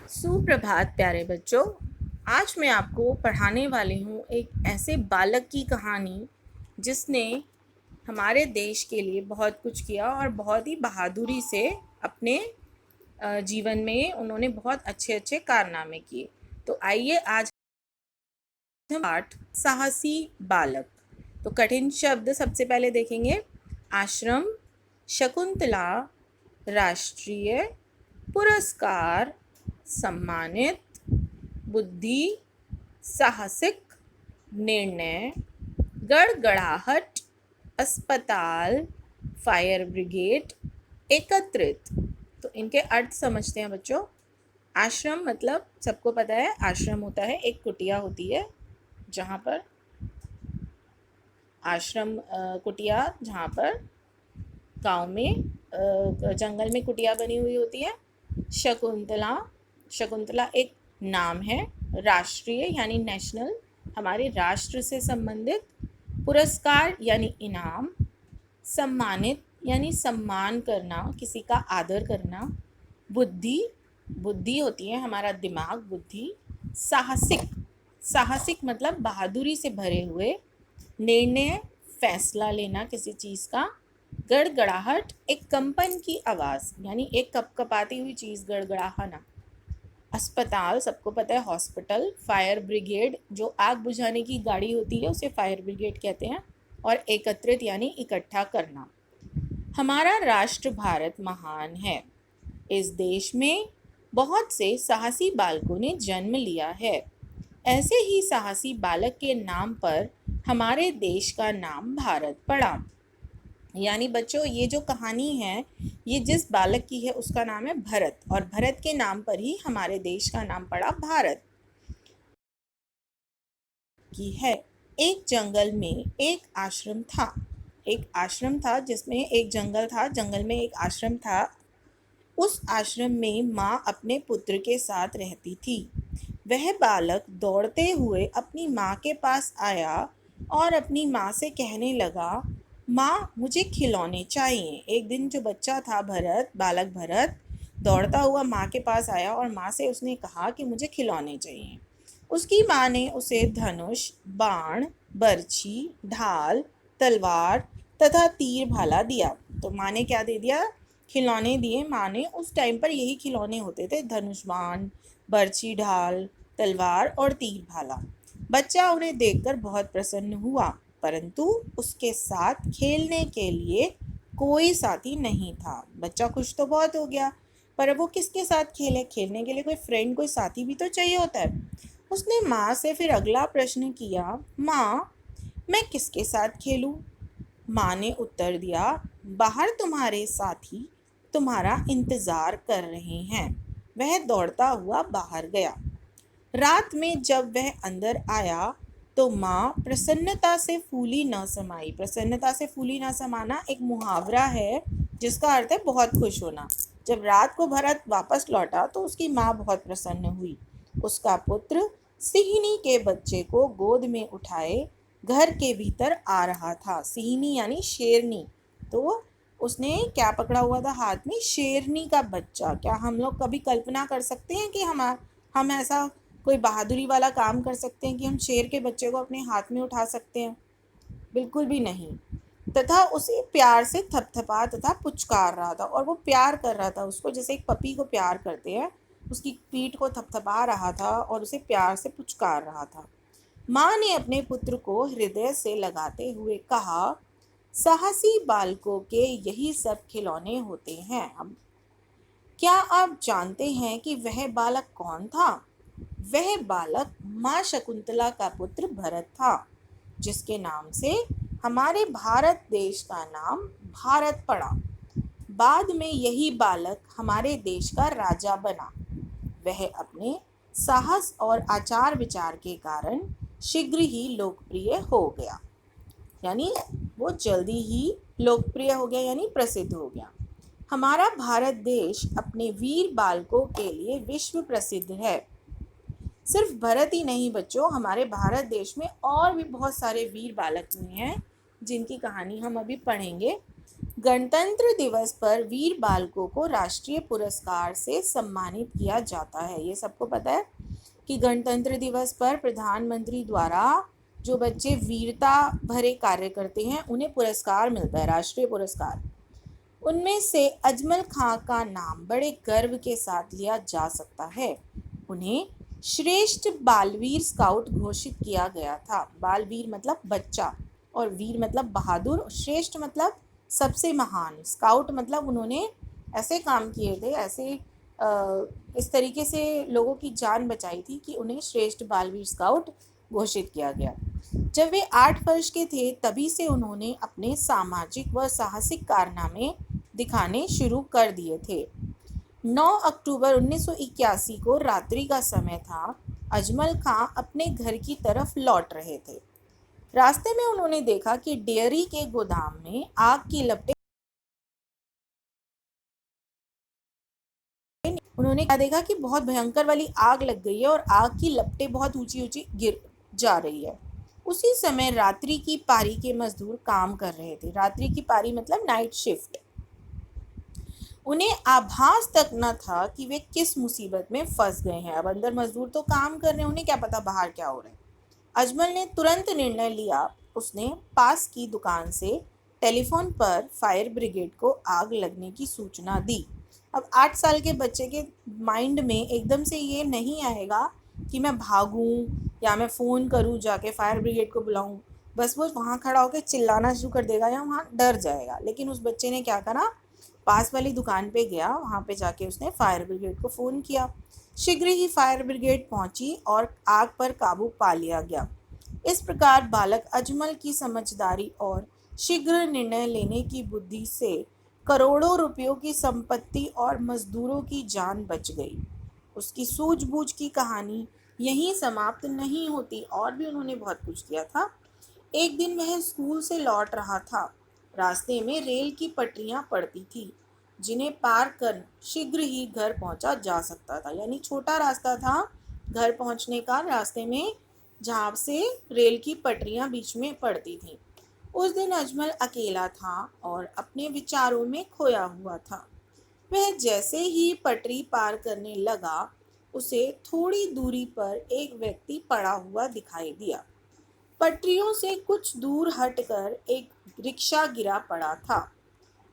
सुप्रभात प्यारे बच्चों। आज मैं आपको पढ़ाने वाली हूँ एक ऐसे बालक की कहानी जिसने हमारे देश के लिए बहुत कुछ किया और बहुत ही बहादुरी से अपने जीवन में उन्होंने बहुत अच्छे अच्छे कारनामे किए। तो आइए आज हम पाठ साहसी बालक। तो कठिन शब्द सबसे पहले देखेंगे। आश्रम, शकुंतला, राष्ट्रीय, पुरस्कार, सम्मानित, बुद्धि, साहसिक, निर्णय, गड़गड़ाहट, अस्पताल, फायर ब्रिगेड, एकत्रित। तो इनके अर्थ समझते हैं बच्चों। आश्रम मतलब सबको पता है, आश्रम होता है एक कुटिया होती है जहाँ पर आश्रम कुटिया, जहाँ पर गांव में जंगल में कुटिया बनी हुई होती है। शकुंतला, शकुंतला एक नाम है। राष्ट्रीय यानी नेशनल, हमारे राष्ट्र से संबंधित। पुरस्कार यानी इनाम। सम्मानित यानी सम्मान करना, किसी का आदर करना। बुद्धि, बुद्धि होती है हमारा दिमाग, बुद्धि। साहसिक, साहसिक मतलब बहादुरी से भरे हुए। निर्णय, फैसला लेना किसी चीज़ का। गड़गड़ाहट एक कंपन की आवाज़, यानी एक कपकपाती हुई चीज़, गड़गड़ाहना। अस्पताल सबको पता है, हॉस्पिटल। फायर ब्रिगेड जो आग बुझाने की गाड़ी होती है उसे फायर ब्रिगेड कहते हैं। और एकत्रित यानी इकट्ठा करना। हमारा राष्ट्र भारत महान है। इस देश में बहुत से साहसी बालकों ने जन्म लिया है। ऐसे ही साहसी बालक के नाम पर हमारे देश का नाम भारत पड़ा। यानी बच्चों, ये जो कहानी है ये जिस बालक की है उसका नाम है भरत, और भरत के नाम पर ही हमारे देश का नाम पड़ा भारत की है। एक जंगल में एक आश्रम था। एक आश्रम था जिसमें एक जंगल था, जंगल में एक आश्रम था। उस आश्रम में माँ अपने पुत्र के साथ रहती थी। वह बालक दौड़ते हुए अपनी माँ के पास आया और अपनी माँ से कहने लगा, माँ मुझे खिलौने चाहिए। एक दिन जो बच्चा था भरत, बालक भरत, दौड़ता हुआ माँ के पास आया और माँ से उसने कहा कि मुझे खिलौने चाहिए। उसकी माँ ने उसे धनुष, बाण, बर्छी, ढाल, तलवार तथा तीर भाला दिया। तो माँ ने क्या दे दिया? खिलौने दिए माँ ने। उस टाइम पर यही खिलौने होते थे, धनुष बाण, बर्छी, ढाल, तलवार और तीर भाला। बच्चा उन्हें देखकर बहुत प्रसन्न हुआ, परंतु उसके साथ खेलने के लिए कोई साथी नहीं था। बच्चा खुश तो बहुत हो गया, पर वो किसके साथ खेले? खेलने के लिए कोई फ्रेंड, कोई साथी भी तो चाहिए होता है। उसने माँ से फिर अगला प्रश्न किया, माँ मैं किसके साथ खेलूं? माँ ने उत्तर दिया, बाहर तुम्हारे साथी तुम्हारा इंतजार कर रहे हैं। वह दौड़ता हुआ बाहर गया। रात में जब वह अंदर आया तो माँ प्रसन्नता से फूली न समाई। प्रसन्नता से फूली न समाना एक मुहावरा है जिसका अर्थ है बहुत खुश होना। जब रात को भरत वापस लौटा तो उसकी माँ बहुत प्रसन्न हुई। उसका पुत्र सिंहनी के बच्चे को गोद में उठाए घर के भीतर आ रहा था। सिंहनी यानी शेरनी। तो उसने क्या पकड़ा हुआ था हाथ में? शेरनी का बच्चा। क्या हम लोग कभी कल्पना कर सकते हैं कि हम ऐसा कोई बहादुरी वाला काम कर सकते हैं कि हम शेर के बच्चे को अपने हाथ में उठा सकते हैं? बिल्कुल भी नहीं। तथा उसे प्यार से थपथपा तथा पुचकार रहा था, और वो प्यार कर रहा था उसको, जैसे एक पपी को प्यार करते हैं। उसकी पीठ को थपथपा रहा था और उसे प्यार से पुचकार रहा था। माँ ने अपने पुत्र को हृदय से लगाते हुए कहा, साहसी बालकों के यही सब खिलौने होते हैं। हम क्या आप जानते हैं कि वह बालक कौन था? वह बालक माँ शकुंतला का पुत्र भरत था, जिसके नाम से हमारे भारत देश का नाम भारत पड़ा। बाद में यही बालक हमारे देश का राजा बना। वह अपने साहस और आचार विचार के कारण शीघ्र ही लोकप्रिय हो गया। यानी वो जल्दी ही लोकप्रिय हो गया, यानी प्रसिद्ध हो गया। हमारा भारत देश अपने वीर बालकों के लिए विश्व प्रसिद्ध है। सिर्फ भरत ही नहीं बच्चों, हमारे भारत देश में और भी बहुत सारे वीर बालक हुए हैं जिनकी कहानी हम अभी पढ़ेंगे। गणतंत्र दिवस पर वीर बालकों को राष्ट्रीय पुरस्कार से सम्मानित किया जाता है। ये सबको पता है कि गणतंत्र दिवस पर प्रधानमंत्री द्वारा जो बच्चे वीरता भरे कार्य करते हैं उन्हें पुरस्कार मिलता है, राष्ट्रीय पुरस्कार। उनमें से अजमल खां का नाम बड़े गर्व के साथ लिया जा सकता है। उन्हें श्रेष्ठ बालवीर स्काउट घोषित किया गया था। बालवीर मतलब बच्चा, और वीर मतलब बहादुर, श्रेष्ठ मतलब सबसे महान, स्काउट मतलब उन्होंने ऐसे काम किए थे, ऐसे इस तरीके से लोगों की जान बचाई थी कि उन्हें श्रेष्ठ बालवीर स्काउट घोषित किया गया। जब वे 8 वर्ष के थे तभी से उन्होंने अपने सामाजिक व साहसिक कारनामे दिखाने शुरू कर दिए थे। 9 अक्टूबर 1981 को रात्रि का समय था। अजमल खां अपने घर की तरफ लौट रहे थे। रास्ते में उन्होंने देखा कि डेयरी के गोदाम में आग की लपटें। उन्होंने क्या देखा कि बहुत भयंकर वाली आग लग गई है और आग की लपटें बहुत ऊंची ऊंची गिर जा रही है। उसी समय रात्रि की पारी के मजदूर काम कर रहे थे। रात्रि की पारी मतलब नाइट शिफ्ट। उन्हें आभास तक न था कि वे किस मुसीबत में फंस गए हैं। अब अंदर मजदूर तो काम कर रहे हैं, उन्हें क्या पता बाहर क्या हो रहा है। अजमल ने तुरंत निर्णय लिया। उसने पास की दुकान से टेलीफोन पर फायर ब्रिगेड को आग लगने की सूचना दी। अब 8 साल के बच्चे के माइंड में एकदम से ये नहीं आएगा कि मैं भागूं या मैं फ़ोन करूं, जाके फायर ब्रिगेड को बुलाऊं। बस वो वहाँ खड़ा होकर चिल्लाना शुरू कर देगा या वहाँ डर जाएगा। लेकिन उस बच्चे ने क्या करा, पास वाली दुकान पे गया, वहाँ पे जाके उसने फायर ब्रिगेड को फ़ोन किया। शीघ्र ही फायर ब्रिगेड पहुंची और आग पर काबू पा लिया गया। इस प्रकार बालक अजमल की समझदारी और शीघ्र निर्णय लेने की बुद्धि से करोड़ों रुपयों की संपत्ति और मजदूरों की जान बच गई। उसकी सूझबूझ की कहानी यहीं समाप्त नहीं होती, और भी उन्होंने बहुत कुछ किया था। एक दिन वह स्कूल से लौट रहा था। रास्ते में रेल की पटरियां पड़ती थी जिन्हें पार कर शीघ्र ही घर पहुंचा जा सकता था। यानी छोटा रास्ता था घर पहुंचने का, रास्ते में जहाँ से रेल की पटरियां बीच में पड़ती थी। उस दिन अजमल अकेला था और अपने विचारों में खोया हुआ था। वह जैसे ही पटरी पार करने लगा, उसे थोड़ी दूरी पर एक व्यक्ति पड़ा हुआ दिखाई दिया। पटरियों से कुछ दूर हटकर एक रिक्शा गिरा पड़ा था।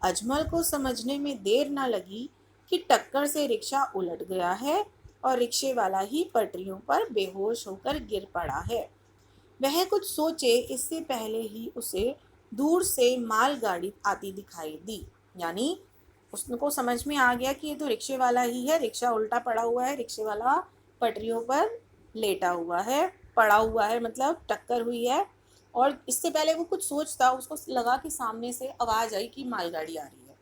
अजमल को समझने में देर न लगी कि टक्कर से रिक्शा उलट गया है और रिक्शे वाला ही पटरियों पर बेहोश होकर गिर पड़ा है। वह कुछ सोचे इससे पहले ही उसे दूर से मालगाड़ी आती दिखाई दी। यानी उसको समझ में आ गया कि ये तो रिक्शे वाला ही है, रिक्शा उल्टा पड़ा हुआ है, रिक्शे वाला पटरियों पर लेटा हुआ है, पड़ा हुआ है, मतलब टक्कर हुई है। और इससे पहले वो कुछ सोचता, उसको लगा कि सामने से आवाज़ आई कि मालगाड़ी आ रही है।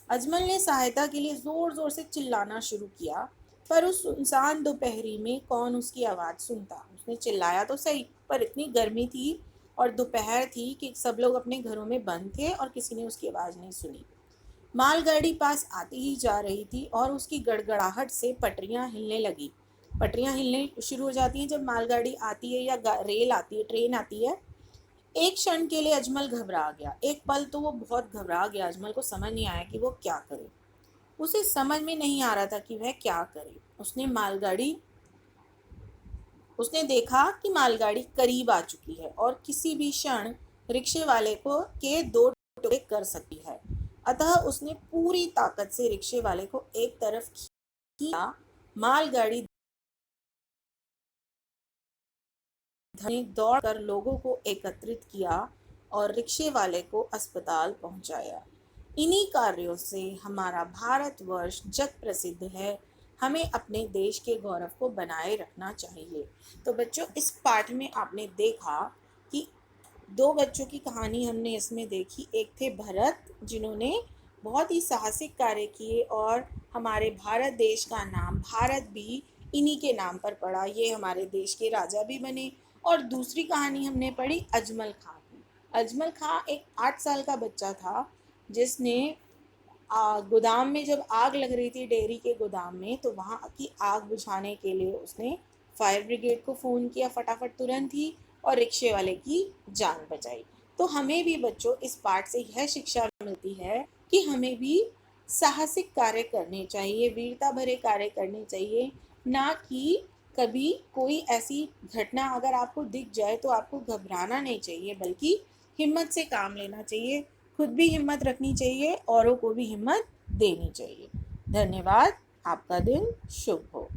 अजमल ने सहायता के लिए ज़ोर ज़ोर से चिल्लाना शुरू किया, पर उस सुनसान दोपहरी में कौन उसकी आवाज़ सुनता। उसने चिल्लाया तो सही, पर इतनी गर्मी थी और दोपहर थी कि सब लोग अपने घरों में बंद थे और किसी ने उसकी आवाज़ नहीं सुनी। मालगाड़ी पास आती ही जा रही थी और उसकी गड़गड़ाहट से पटरियां हिलने लगी। पटरियां हिलने शुरू हो जाती हैं जब मालगाड़ी आती है या रेल आती है, ट्रेन आती है। एक क्षण के लिए अजमल घबरा गया। एक पल तो वो बहुत घबरा गया। अजमल को समझ नहीं आया कि वो क्या करे। उसे समझ में नहीं आ रहा था कि वह क्या करे। उसने देखा कि मालगाड़ी करीब आ चुकी है और किसी भी क्षण रिक्शे वाले को के 2 टुकड़े कर सकती है। अतः उसने पूरी ताकत से रिक्शे वाले को एक तरफ खींचा। मालगाड़ी ने दौड़कर लोगों को एकत्रित किया और रिक्शे वाले को अस्पताल पहुंचाया। इन्हीं कार्यों से हमारा भारतवर्ष जग प्रसिद्ध है। हमें अपने देश के गौरव को बनाए रखना चाहिए। तो बच्चों, इस पाठ में आपने देखा कि 2 बच्चों की कहानी हमने इसमें देखी। एक थे भरत, जिन्होंने बहुत ही साहसिक कार्य किए और हमारे भारत देश का नाम भारत भी इन्हीं के नाम पर पड़ा। ये हमारे देश के राजा भी बने। और दूसरी कहानी हमने पढ़ी अजमल खां की। अजमल खां एक 8 साल का बच्चा था जिसने गोदाम में जब आग लग रही थी, डेयरी के गोदाम में, तो वहाँ की आग बुझाने के लिए उसने फायर ब्रिगेड को फ़ोन किया फटाफट तुरंत ही और रिक्शे वाले की जान बचाई। तो हमें भी बच्चों इस पाठ से यह शिक्षा मिलती है कि हमें भी साहसिक कार्य करने चाहिए, वीरता भरे कार्य करने चाहिए, ना कि कभी कोई ऐसी घटना अगर आपको दिख जाए तो आपको घबराना नहीं चाहिए, बल्कि हिम्मत से काम लेना चाहिए, खुद भी हिम्मत रखनी चाहिए, औरों को भी हिम्मत देनी चाहिए। धन्यवाद। आपका दिन शुभ हो।